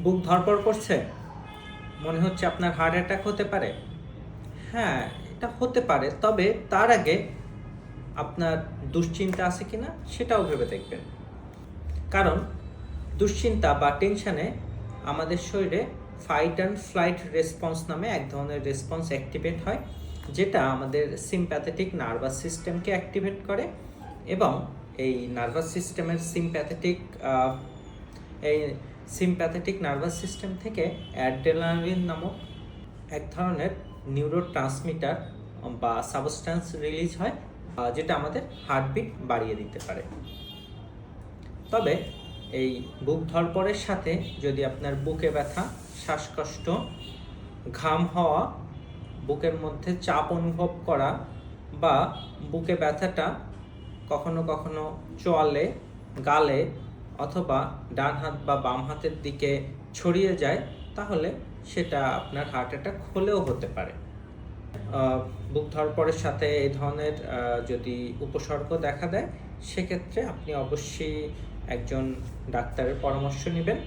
বুক ধড়ফড় করছে, মনে হচ্ছে আপনার হার্ট অ্যাটাক হতে পারে। হ্যাঁ, এটা হতে পারে, তবে তার আগে আপনার দুশ্চিন্তা আছে কিনা সেটাও ভেবে দেখবেন। কারণ দুশ্চিন্তা বা টেনশনে আমাদের শরীরে ফাইট অ্যান্ড ফ্লাইট রেসপন্স নামে এক ধরনের রেসপন্স অ্যাক্টিভেট হয়, যেটা আমাদের সিম্প্যাথেটিক নার্ভাস সিস্টেমকে অ্যাক্টিভেট করে এবং এই নার্ভাস সিস্টেমের সিম্প্যাথেটিক নার্ভাস সিস্টেম থেকে অ্যাড্রেনালিন নামক এক ধরনের নিউরোট্রান্সমিটার বা সাবস্ট্যান্স রিলিজ হয়, যেটা আমাদের হার্টবিট বাড়িয়ে দিতে পারে। তবে এই বুক ধড়ফড়ের সাথে যদি আপনার বুকে ব্যথা, শ্বাসকষ্ট, ঘাম হওয়া, বুকের মধ্যে চাপ অনুভব করা বা বুকে ব্যথাটা কখনো কখনো চোয়ালে, গালে অথবা ডান হাত বা বাম হাতের দিকে ছড়িয়ে যায়, তাহলে সেটা আপনার হার্ট অ্যাটাক হলেও হতে পারে। বুক ধড়ফড়ের সাথে এই ধরনের যদি উপসর্গ দেখা দেয়, সেক্ষেত্রে আপনি অবশ্যই একজন ডাক্তারের পরামর্শ নেবেন।